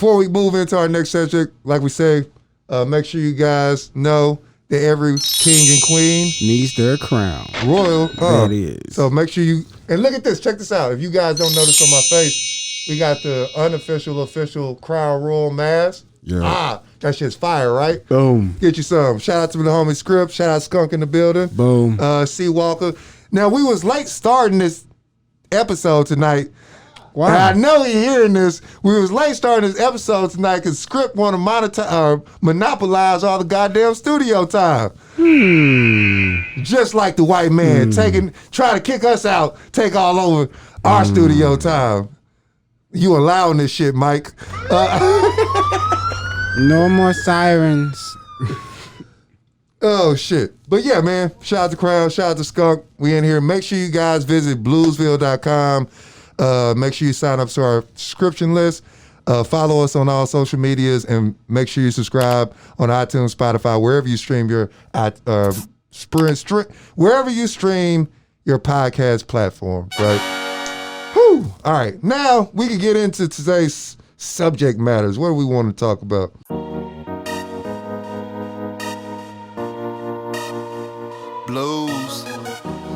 before we move into our next subject, like we say, make sure you guys know that every king and queen needs their crown. Royal. That is. So make sure you, and look at this, check this out. If you guys don't notice on my face, we got the unofficial, official Crown Royal mask. Yeah. That shit's fire, right? Boom. Get you some. Shout out to the homie Script. Shout out Skunk in the building. Boom. C. Walker. Now, we was late starting this episode tonight. Wow. And I know you're hearing this. We was late starting this episode tonight because Script want to monopolize all the goddamn studio time. Just like the white man trying to kick us out, take all over our studio time. You allowing this shit, Mike. No more sirens. Oh, shit. But yeah, man, shout out to Crown, shout out to Skunk. We in here. Make sure you guys visit BluezVille.com. Make sure you sign up to our subscription list. Follow us on all social medias and make sure you subscribe on iTunes, Spotify, wherever you stream your wherever you stream your podcast platforms, right? Whew. All right. Now we can get into today's subject matters. What do we want to talk about? Blues,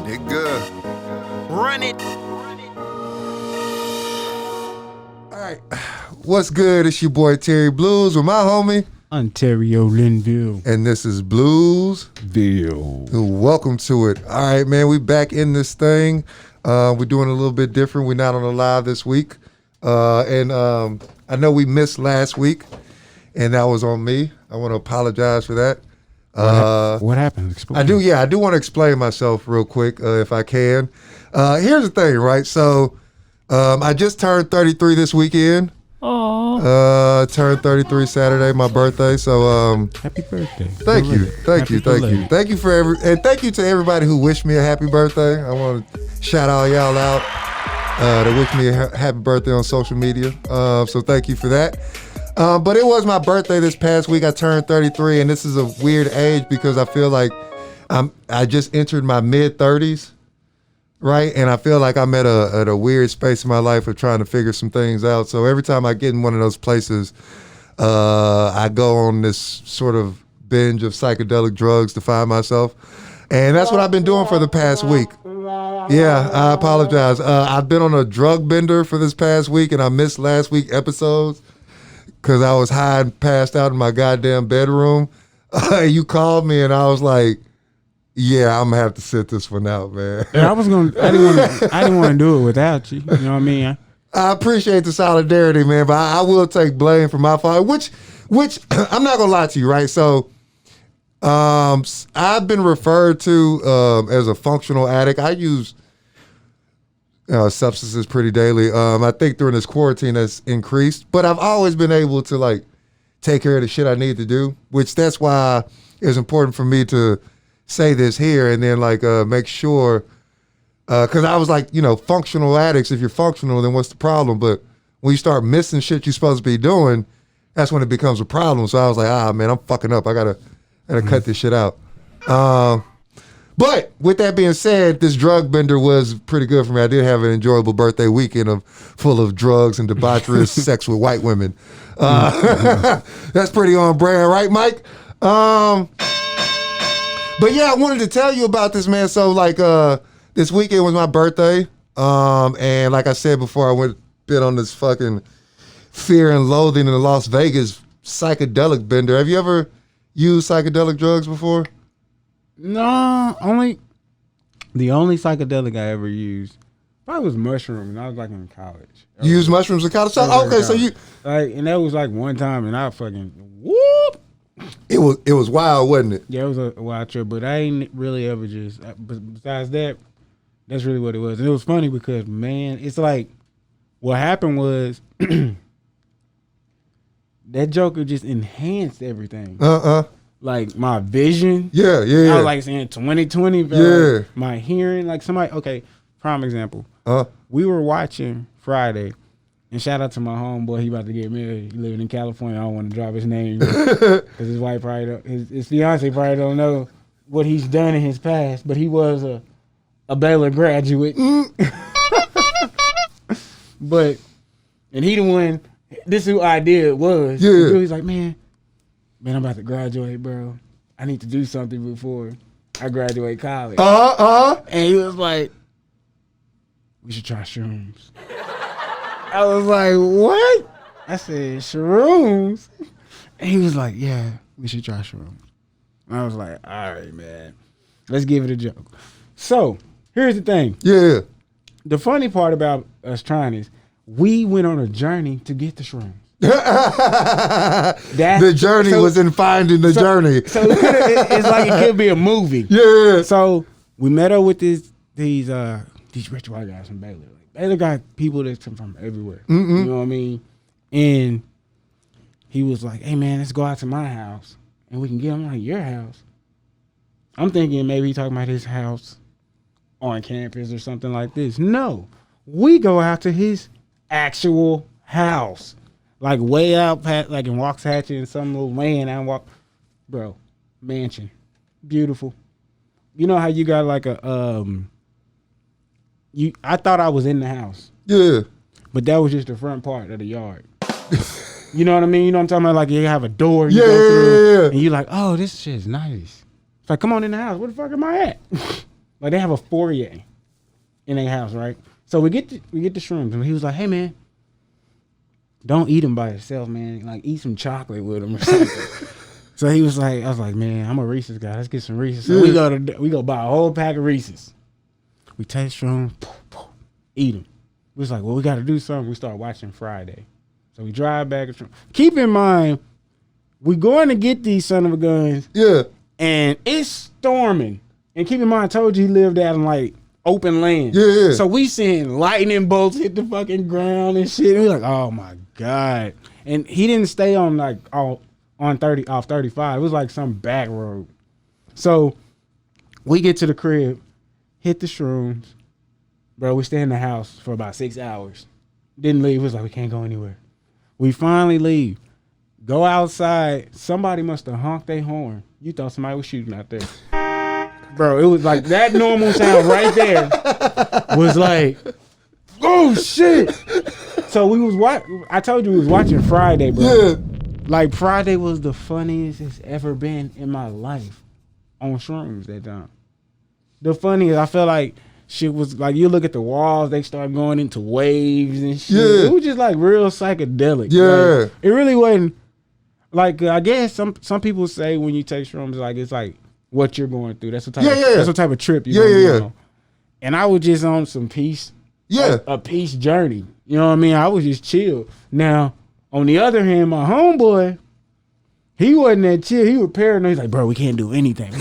nigga. Run it. All right. What's good? It's your boy Terry Bluez with my homie Onterio Linville. and this is BluezVille. Welcome to it. All right, man. We back in this thing. We're doing a little bit different. We're not on the live this week. And I know we missed last week, and that was on me. I want to apologize for that. What happened? Explain. I do want to explain myself real quick, if I can. Here's the thing, right? So I just turned 33 this weekend. Turned 33 Saturday, my birthday. So Happy birthday. Thank you thank you to everybody who wished me a happy birthday. I want to shout all y'all out that wished me a happy birthday on social media. So thank you for that. But it was my birthday this past week. I turned 33, and this is a weird age because I feel like I just entered my mid-30s, right? And I feel like I'm at a weird space in my life of trying to figure some things out. So every time I get in one of those places, I go on this sort of binge of psychedelic drugs to find myself. And that's what I've been doing for the past week. Yeah, I apologize. I've been on a drug bender for this past week, and I missed last week's episodes because I was high and passed out in my goddamn bedroom. You called me, and I was like, yeah, I'm gonna have to sit this one out, man. Yeah, I didn't want to do it without you. You know what I mean? I appreciate the solidarity, man, but I will take blame for my fault, which I'm not gonna lie to you, right? So I've been referred to as a functional addict. I use substances pretty daily. I think during this quarantine that's increased, but I've always been able to like take care of the shit I need to do, which that's why it's important for me to say this here and then like make sure, because I was like, functional addicts, if you're functional, then what's the problem? But when you start missing shit you're supposed to be doing, that's when it becomes a problem. So I was like, man, I'm fucking up. I gotta cut this shit out. But with that being said, this drug bender was pretty good for me. I did have an enjoyable birthday weekend full of drugs and debaucherous sex with white women. That's pretty on brand, right, Mike? But yeah, I wanted to tell you about this, man. So like this weekend was my birthday. And like I said before, I been on this fucking fear and loathing in the Las Vegas psychedelic bender. Have you ever used psychedelic drugs before? No, the only psychedelic I ever used probably was mushroom, and I was like in college. You used mushrooms in college? Okay, so you and that was like one time, and I fucking whoop. It was wild, wasn't it? Yeah, it was a wild trip, but I ain't really ever just. Besides that, that's really what it was. And it was funny because man, it's like what happened was that Joker just enhanced everything. Like my vision. Yeah. I was like saying 2020. Yeah. Like my hearing, like somebody. Okay, prime example. We were watching Friday, and shout out to my homeboy. He about to get married. He living in California. I don't want to drop his name because his wife probably don't, his fiance probably don't know what he's done in his past. But he was a Baylor graduate. And he the one this is who I did was. Yeah. He's like, man, I'm about to graduate, bro. I need to do something before I graduate college. And he was like, we should try shrooms. I was like, what? I said, shrooms? And he was like, yeah, we should try shrooms. And I was like, all right, man. Let's give it a joke. So, here's the thing. Yeah. The funny part about us trying this, we went on a journey to get the shrooms. The journey was in finding the journey. So it's like it could be a movie. Yeah. So we met up with these rich white guys from Baylor. Like, Baylor got people that come from everywhere. You know what I mean? And he was like, hey man, let's go out to my house and we can get them like your house. I'm thinking maybe he talking about his house on campus or something like this. No, we go out to his actual house, like way out, like in Waxahachie in some little land. Bro, mansion, beautiful. You know how you got like a I thought I was in the house. Yeah. But that was just the front part of the yard. You know what I mean? You know what I'm talking about? Like you have a door you go through, and you're like, oh, this shit's nice. It's like, come on in the house. Where the fuck am I at? Like they have a foyer in their house, right? So we get the shrooms, and he was like, hey man, don't eat them by yourself, man. Like eat some chocolate with them or something. So he was like, I was like, man, I'm a Reese's guy. Let's get some Reese's. So we go buy a whole pack of Reese's. We taste shrooms, eat them. We was like, well, we got to do something. We start watching Friday. So we drive back. Keep in mind, we going to get these son of a guns. Yeah. And it's storming. And keep in mind, I told you he lived out in like open land. Yeah. So we seeing lightning bolts hit the fucking ground and shit. And we like, oh my God. And he didn't stay on like off 35. It was like some back road. So we get to the crib, hit the shrooms. Bro, we stay in the house for about 6 hours. Didn't leave. It was like, we can't go anywhere. We finally leave. Go outside. Somebody must have honked their horn. You thought somebody was shooting out there. Bro, it was like that normal sound right there was like, oh shit. So we was I told you we was watching Friday, bro. Yeah. Like Friday was the funniest it's ever been in my life on shrooms that time. The funniest, I felt like shit was like, you look at the walls, they start going into waves and shit. Yeah. It was just like real psychedelic. Yeah. Like, it really wasn't like, I guess some people say when you take shrooms, like it's like what you're going through. That's what type that's what type of trip you're on. And I was just on some peace. Yeah. A peace journey. You know what I mean? I was just chill. Now, on the other hand, my homeboy, he wasn't that chill. He was paranoid. He's like, bro, we can't do anything.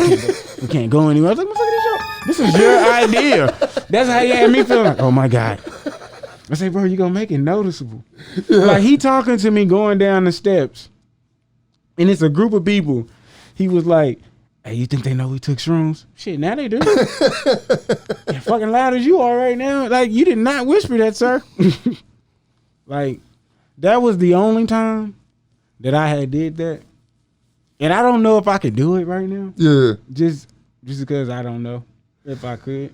We can't go anywhere. I was like, motherfucker, this is your idea. That's how you had me feeling. Like, oh my God. I say, bro, you gonna make it noticeable. Yeah. Like he talking to me going down the steps, and it's a group of people. He was like, hey, you think they know we took shrooms? Shit, now they do. They're fucking loud as you are right now. Like, you did not whisper that, sir. Like, that was the only time that I had did that. And I don't know if I could do it right now. Yeah. Just because I don't know if I could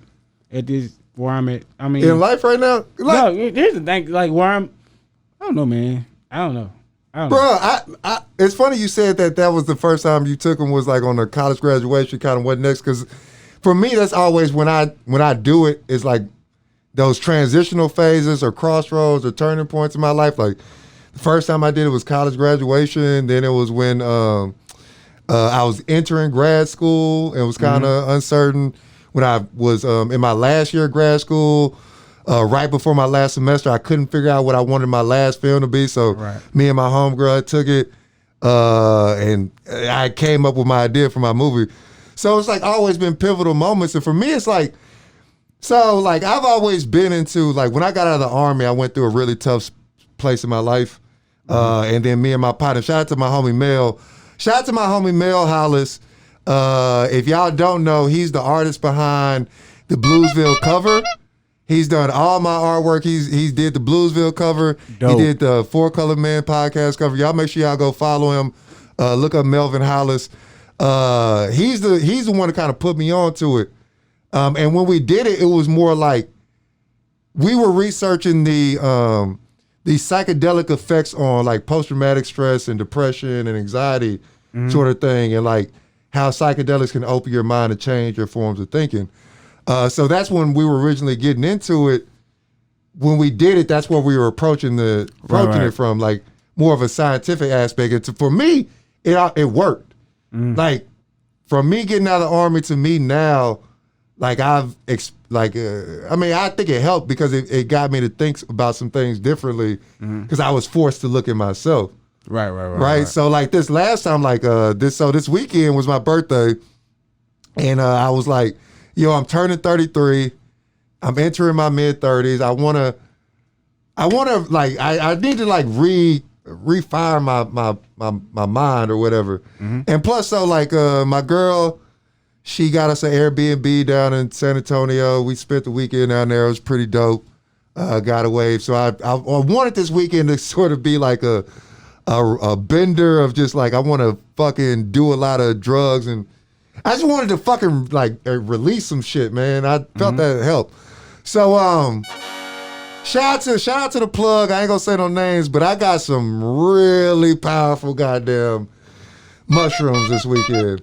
at this where I'm at. I mean, in life right now? No, here's the thing. Like, where I don't know, man. I don't know. Bro, it's funny you said that was the first time you took them was like on a college graduation, kind of what next, because for me, that's always when I do it, it's like those transitional phases or crossroads or turning points in my life. Like the first time I did it was college graduation, then it was when I was entering grad school and was kind of uncertain when I was in my last year of grad school. Right before my last semester, I couldn't figure out what I wanted my last film to be. So me and my homegirl took it, and I came up with my idea for my movie. So it's like always been pivotal moments. And for me, it's like, so like I've always been into, like when I got out of the Army, I went through a really tough place in my life. And then me and my partner, shout out to my homie Mel Hollis. If y'all don't know, he's the artist behind the BluezVille cover. He's done all my artwork. He did the BluezVille cover. Dope. He did the Four Color Man podcast cover. Y'all make sure y'all go follow him. Look up Melvin Hollis. He's the one that kind of put me on to it. And when we did it, it was more like we were researching the these psychedelic effects on like post-traumatic stress and depression and anxiety sort of thing, and like how psychedelics can open your mind and change your forms of thinking. So that's when we were originally getting into it. When we did it, that's where we were approaching it from, like more of a scientific aspect. And for me, it worked. Like from me getting out of the Army to me now, like I think it helped because it got me to think about some things differently because I was forced to look at myself. Right. So like this last time, like this weekend was my birthday, and I was like, yo, I'm turning 33. I'm entering my mid-30s. I wanna like I need to like refire my mind or whatever. And plus, so like my girl, she got us an Airbnb down in San Antonio. We spent the weekend down there. It was pretty dope. Got away. So I wanted this weekend to sort of be like a bender of just like I want to fucking do a lot of drugs, and I just wanted to fucking like release some shit, man. I felt that helped. So shout out to the plug. I ain't gonna say no names, but I got some really powerful goddamn mushrooms this weekend.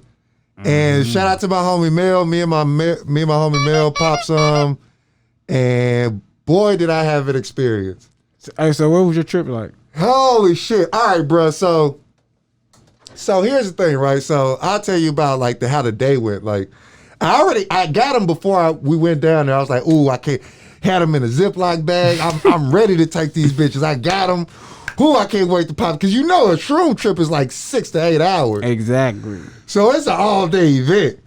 And shout out to my homie Mel. Me and my homie Mel popped some, and boy did I have an experience. So what was your trip like? Holy shit! All right, bro. So here's the thing, right? So I'll tell you about like how the day went. Like I got them before we went down there. I was like, ooh, I can't. Had them in a Ziploc bag. I'm ready to take these bitches. I got them. Ooh, I can't wait to pop. Because you know a shroom trip is like 6 to 8 hours. Exactly. So it's an all day event.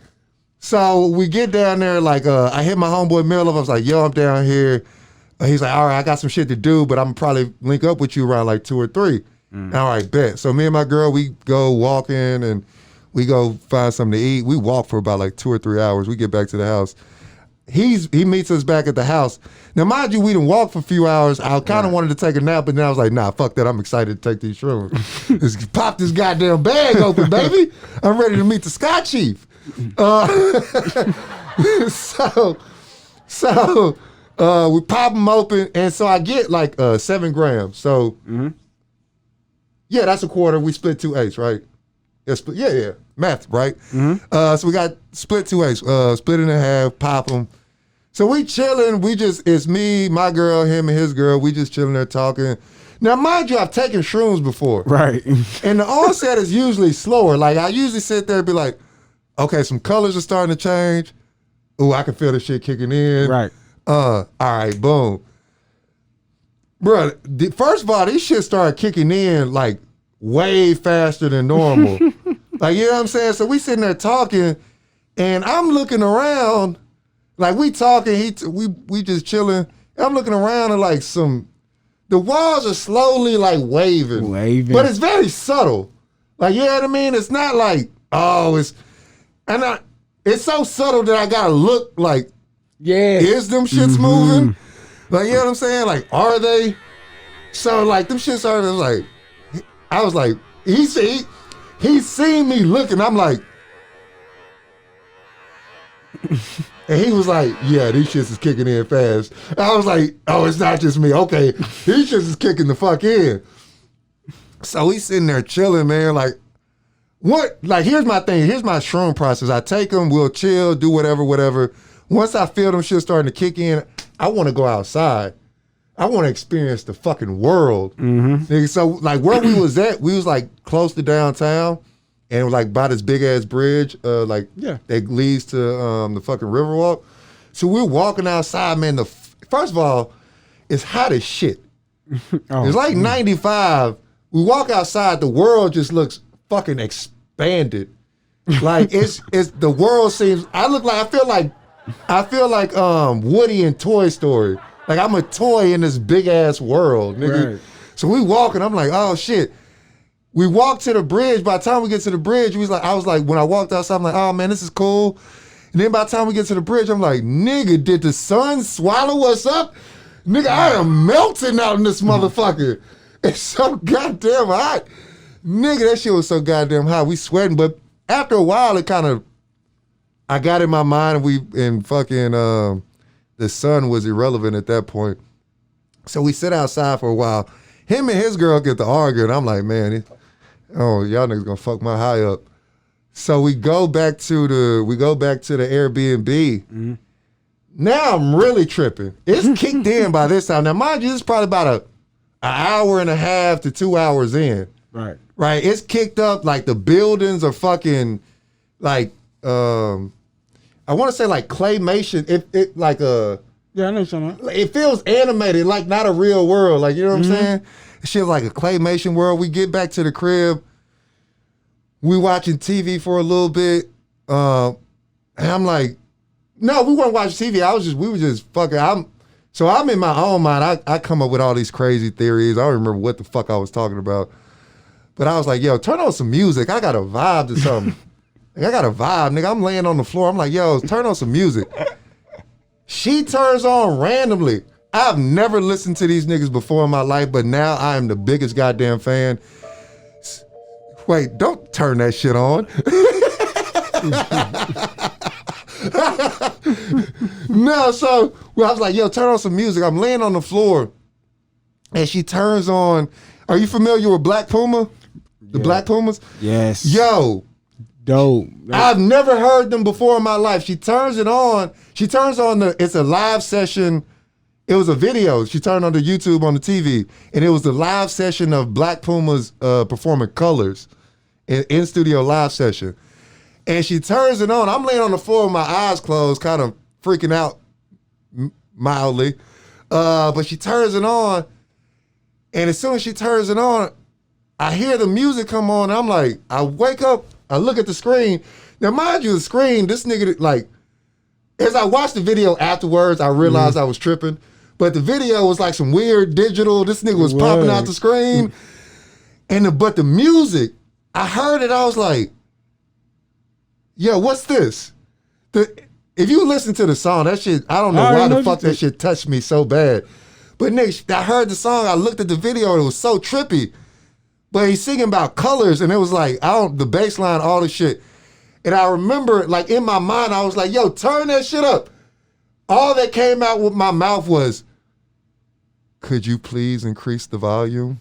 So we get down there. Like I hit my homeboy Mel up. I was like, yo, I'm down here. He's like, all right, I got some shit to do, but I'm gonna probably link up with you around like 2 or 3. All right, bet. So me and my girl, we go walking and we go find something to eat. We walk for about like 2 or 3 hours. We get back to the house. He meets us back at the house. Now, mind you, we didn't walk for a few hours. I kind of wanted to take a nap, but then I was like, nah, fuck that. I'm excited to take these shrooms. Just pop this goddamn bag open, baby. I'm ready to meet the Sky Chief. So we pop them open, and so I get like 7 grams. So, yeah, that's a quarter. We split 2/8, right? Yeah. Math, right? So we got split 2/8, split it in half, pop them. So we chilling. It's me, my girl, him, and his girl. We just chilling there talking. Now, mind you, I've taken shrooms before. Right. And the onset is usually slower. Like, I usually sit there and be like, okay, some colors are starting to change. Ooh, I can feel the shit kicking in. Right. All right, boom. Bro, first of all, this shit started kicking in like way faster than normal. Like, you know what I'm saying? So we sitting there talking, and I'm looking around, like we talking, we just chilling. I'm looking around and like the walls are slowly like waving. But it's very subtle. Like, you know what I mean? It's not like, it's so subtle that I gotta look like, is them shits moving? Like, you know what I'm saying? Like, are they? So like them shits are like, I was like, he seen me looking. I'm like, and he was like, yeah, these shits is kicking in fast. I was like, oh, it's not just me. Okay, these shits is kicking the fuck in. So he's sitting there chilling, man. Like, what? Like, here's my thing. Here's my shroom process. I take them, we'll chill, do whatever. Once I feel them shit starting to kick in, I want to go outside. I want to experience the fucking world. So, like, where we was at, we was like close to downtown, and it was like by this big ass bridge, that leads to the fucking Riverwalk. So we're walking outside, man. First of all, it's hot as shit. It's like 95. We walk outside, the world just looks fucking expanded. Like it's the world seems. I feel like Woody in Toy Story. Like I'm a toy in this big ass world, nigga. Right. So we walking. I'm like, oh shit. We walk to the bridge. By the time we get to the bridge, I was like, when I walked outside, I'm like, oh man, this is cool. And then by the time we get to the bridge, I'm like, nigga, did the sun swallow us up? Nigga, I am melting out in this motherfucker. It's so goddamn hot. Nigga, that shit was so goddamn hot. We sweating, but after a while, it kind of, I got in my mind, the sun was irrelevant at that point. So we sit outside for a while, Him and his girl get to arguing. I'm like, man, y'all niggas gonna fuck my high up. So we go back to the Airbnb. Mm-hmm. Now I'm really tripping. It's kicked in by this time. Now, mind you, this is probably about an hour and a half to 2 hours in. Right. Right. It's kicked up. Like the buildings are fucking like I want to say like claymation. It like yeah, I know something. It feels animated, like not a real world. Like, you know what I'm saying? Shit like a claymation world. We get back to the crib. We watching TV for a little bit. And I'm like, no, we weren't watching TV. We were just fucking. I'm in my own mind. I come up with all these crazy theories. I don't remember what the fuck I was talking about. But I was like, yo, turn on some music. I got a vibe to something. Like, I got a vibe, nigga. I'm laying on the floor. I'm like, yo, turn on some music. She turns on randomly. I've never listened to these niggas before in my life, but now I am the biggest goddamn fan. Wait, don't turn that shit on. No, so I was like, yo, turn on some music. I'm laying on the floor, and she turns on. Are you familiar with Black Puma? The Black Pumas? Yes. Yo. Dope. I've never heard them before in my life. She turns it on. She turns on it's a live session. It was a video. She turned on the YouTube on the TV, and it was the live session of Black Pumas performing Colors, in studio live session. And she turns it on. I'm laying on the floor with my eyes closed, kind of freaking out mildly. But she turns it on, and as soon as she turns it on, I hear the music come on. And I'm like, I wake up, I look at the screen. Now, mind you, the screen, this nigga, like, as I watched the video afterwards, I realized I was tripping. But the video was like some weird digital. This nigga was popping out the screen. But the music, I heard it, I was like, yo, what's this? If you listen to the song, that shit, I don't know why the fuck that shit touched me so bad. But nigga, I heard the song, I looked at the video, and it was so trippy. But he's singing about colors, and it was like, the bass line, all the shit. And I remember, like, in my mind, I was like, yo, turn that shit up. All that came out with my mouth was, could you please increase the volume?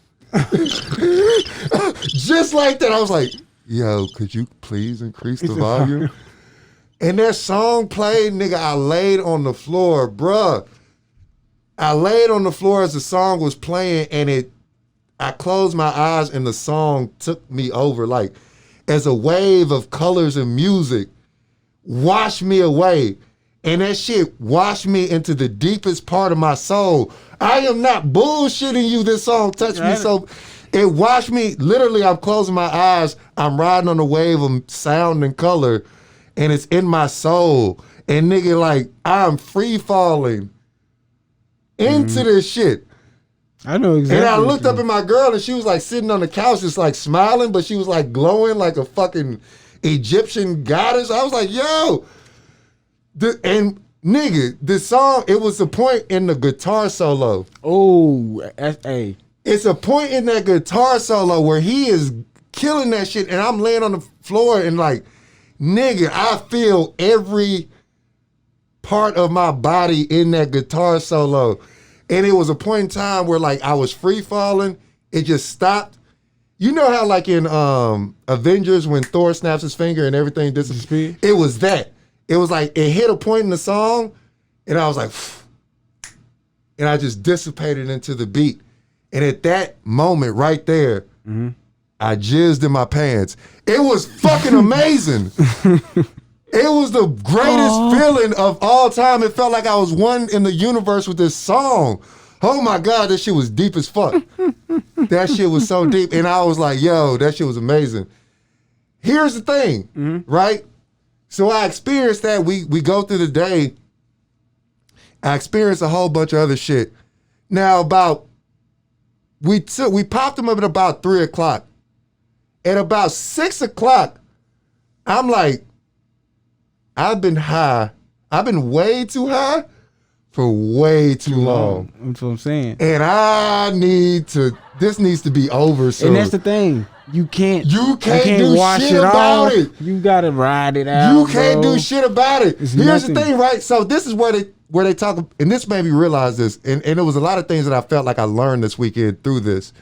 Just like that. I was like, yo, could you please increase the volume? And that song played, nigga, I laid on the floor, bruh. I laid on the floor as the song was playing, and I closed my eyes, and the song took me over, like, as a wave of colors and music washed me away. And that shit washed me into the deepest part of my soul. I am not bullshitting you. This song touched me so. It washed me. Literally, I'm closing my eyes. I'm riding on a wave of sound and color. And it's in my soul. And nigga, like, I'm free falling into this shit. I know exactly. And I looked up at my girl, and she was like sitting on the couch, just like smiling, but she was like glowing like a fucking Egyptian goddess. I was like, yo. And nigga, the song, it was a point in the guitar solo. Oh, S.A. It's a point in that guitar solo where he is killing that shit, and I'm laying on the floor, and like, nigga, I feel every part of my body in that guitar solo. And it was a point in time where like I was free falling. It just stopped. You know how like in Avengers when Thor snaps his finger and everything disappears? It was that. It was like it hit a point in the song, and I was like, and I just dissipated into the beat. And at that moment right there, I jizzed in my pants. It was fucking amazing. It was the greatest feeling of all time. It felt like I was one in the universe with this song. Oh my God, that shit was deep as fuck. That shit was so deep. And I was like, yo, that shit was amazing. Here's the thing, right? So I experienced that. We go through the day. I experienced a whole bunch of other shit. Now we popped them up at about 3 o'clock. At about 6 o'clock, I'm like, I've been high. I've been way too high for way too long. That's what I'm saying. And this needs to be over soon. And that's the thing. You can't do wash shit it about off. it. You gotta ride it out. You can't do shit about it. It's Here's nothing. the thing, right? So this is where they talk, and this made me realize this, and it was a lot of things that I felt like I learned this weekend through this.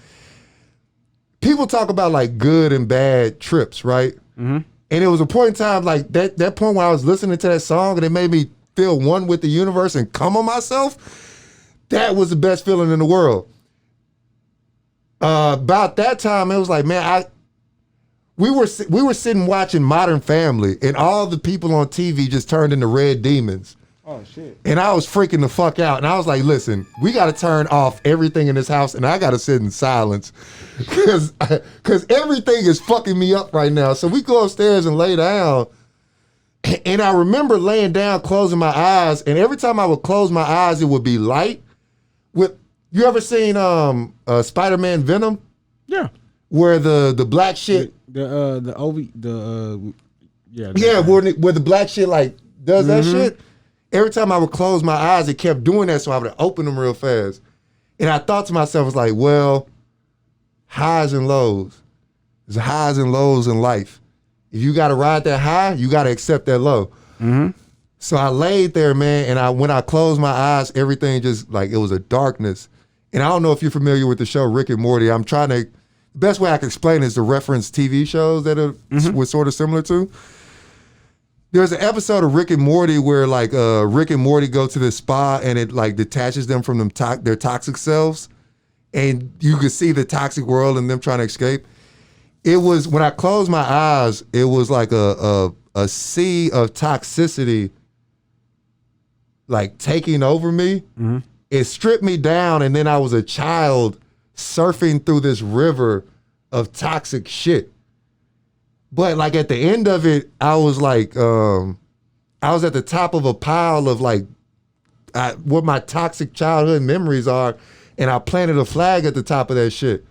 People talk about like good and bad trips, right? Mm-hmm. And it was a point in time, like that point where I was listening to that song and it made me feel one with the universe and come on myself. That was the best feeling in the world. About that time, it was like, man, we were sitting watching Modern Family, and all the people on TV just turned into red demons. Oh shit! And I was freaking the fuck out, and I was like, listen, we got to turn off everything in this house, and I got to sit in silence, because everything is fucking me up right now. So we go upstairs and lay down, and I remember laying down, closing my eyes, and every time I would close my eyes, it would be light. You ever seen Spider-Man Venom? Yeah. Where the black shit where the black shit like does that shit. Every time I would close my eyes, it kept doing that, so I would open them real fast. And I thought to myself, I was like, well, highs and lows. There's highs and lows in life. If you got to ride that high, you got to accept that low. Mm-hmm. So I laid there, man, and when I closed my eyes, everything just like it was a darkness. And I don't know if you're familiar with the show Rick and Morty. The best way I can explain it is to reference TV shows that was sort of similar to. There's an episode of Rick and Morty where like Rick and Morty go to the spa and it like detaches them from their toxic selves, and you can see the toxic world and them trying to escape. It was when I closed my eyes, it was like a sea of toxicity like taking over me. Mm-hmm. It stripped me down, and then I was a child surfing through this river of toxic shit. But like at the end of it, I was like, I was at the top of a pile of like what my toxic childhood memories are, and I planted a flag at the top of that shit.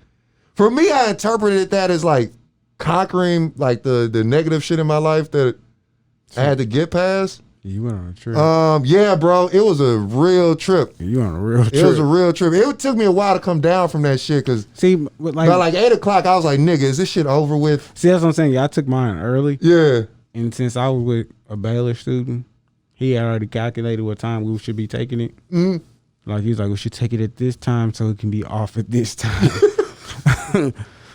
For me, I interpreted that as like conquering like the negative shit in my life that I had to get past. You went on a trip. Yeah, bro. It was a real trip. You on a real trip. It was a real trip. It took me a while to come down from that shit because by like 8 o'clock, I was like, nigga, is this shit over with? See, that's what I'm saying. I took mine early. Yeah. And since I was with a Baylor student, he had already calculated what time we should be taking it. Mm-hmm. Like, he was like, we should take it at this time so it can be off at this time.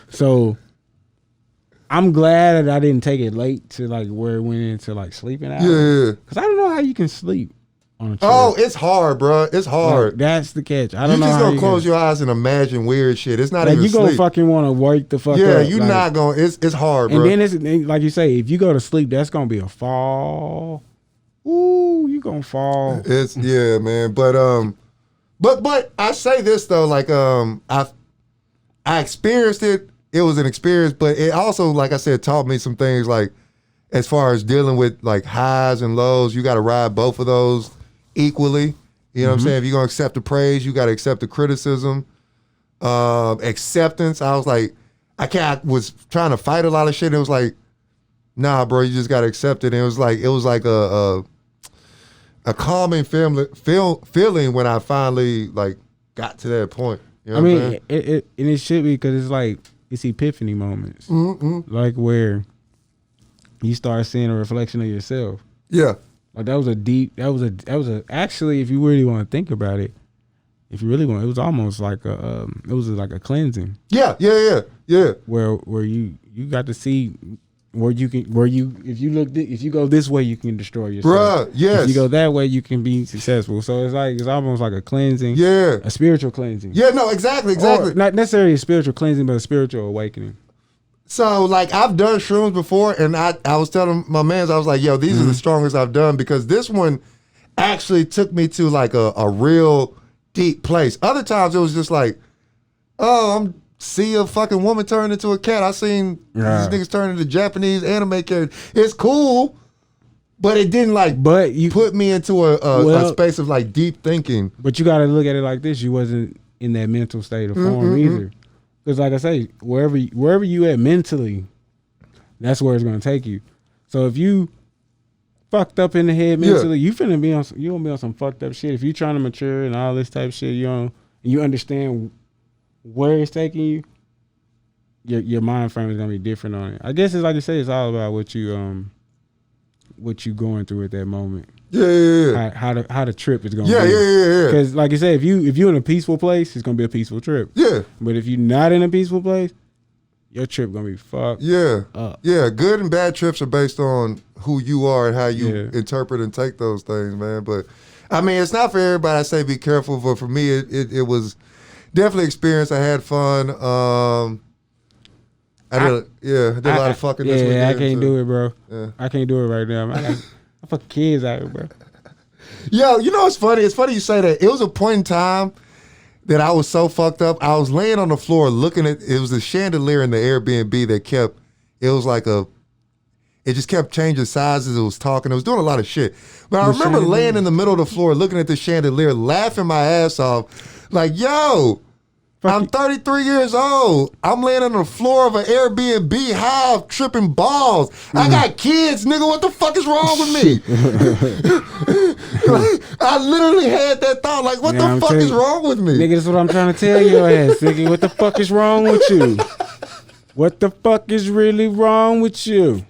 So I'm glad that I didn't take it late to like where it went into like sleeping hours. Yeah. Because I don't know how you can sleep on a trip. Oh, it's hard, bro. It's hard. Like, that's the catch. I don't know. You just how gonna close your eyes and imagine weird shit. It's not like even you sleep. gonna fucking want to wake the fuck up. Yeah, you're like, not gonna. It's hard, bro. And then it's like you say, if you go to sleep, that's gonna be a fall. Ooh, you gonna fall. It's yeah, man. But I say this though, like I experienced it. It was an experience, but it also, like I said, taught me some things like as far as dealing with like highs and lows. You got to ride both of those equally. You know what I'm saying? If you're going to accept the praise, you got to accept the criticism. Acceptance. I was like, I was trying to fight a lot of shit. It was like, nah, bro, you just got to accept it. And it was like a calming feeling when I finally like got to that point. You know what I'm saying? It should be because it's like, it's epiphany moments, like where you start seeing a reflection of yourself. Yeah, like that was a actually, if you really want to think about it, if you really want, it was almost like a cleansing. Yeah. Where you got to see if you go this way, you can destroy yourself. Bruh, yes. If you go that way, you can be successful. So it's almost like a cleansing. Yeah. A spiritual cleansing. Yeah, no, exactly. Or not necessarily a spiritual cleansing, but a spiritual awakening. So like I've done shrooms before, and I was telling my mans, I was like, yo, these are the strongest I've done because this one actually took me to like a real deep place. Other times it was just like, oh, see a fucking woman turn into a cat. I seen these niggas turn into Japanese anime characters. It's cool, but it didn't like put me into a space of like deep thinking. But you got to look at it like this. You wasn't in that mental state of form either. Because like I say, wherever you at mentally, that's where it's going to take you. So if you fucked up in the head mentally, you gonna be on some fucked up shit. If you trying to mature and all this type of shit, you understand where it's taking you. Your mind frame is gonna be different on it. I guess it's like you say, it's all about what you going through at that moment. Yeah. How the trip is gonna be. Yeah. Because like you say, if you in a peaceful place, it's gonna be a peaceful trip. Yeah. But if you're not in a peaceful place, your trip gonna be fucked. Up. Yeah. Good and bad trips are based on who you are and how you interpret and take those things, man. But I mean, it's not for everybody. I say be careful, but for me, it was definitely experience. I had fun. I did a lot of fucking this weekend. I can't do it, bro. Yeah. I can't do it right now. I fucking kids out here, bro. Yo, you know what's funny? It's funny you say that. It was a point in time that I was so fucked up. I was laying on the floor looking at, it was a chandelier in the Airbnb that kept, it just kept changing sizes. It was talking. It was doing a lot of shit. But I remember laying in the middle of the floor looking at the chandelier, laughing my ass off. Like, yo, I'm 33 years old. I'm laying on the floor of an Airbnb high, tripping balls. I got kids, nigga. What the fuck is wrong with me? Like, I literally had that thought. Like, what the fuck is wrong with me? Nigga, that's what I'm trying to tell your ass, nigga. What the fuck is wrong with you? What the fuck is really wrong with you?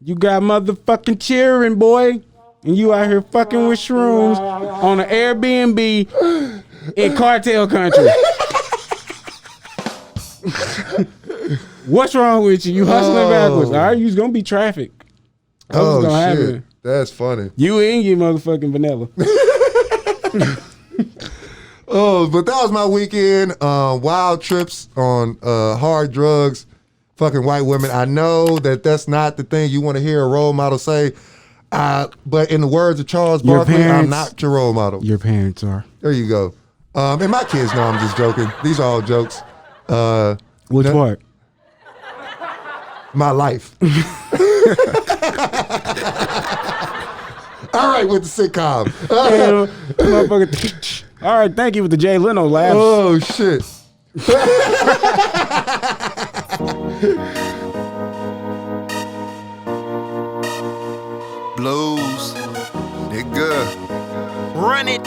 You got motherfucking cheering, boy. And you out here fucking with shrooms on an Airbnb in cartel country. What's wrong with you? You hustling backwards. All right, you's gonna be traffic. That's what's gonna happen. That's funny. You ain't get motherfucking vanilla. But that was my weekend. Wild trips on hard drugs, fucking white women. I know that that's not the thing you want to hear a role model say. But in the words of Charles Barkley, I'm not your role model. Your parents are. There you go. And my kids know I'm just joking. These are all jokes. Which part? My life. All right, with the sitcom. All right, thank you with the Jay Leno laugh. Oh, shit. Bluez, nigga, run it.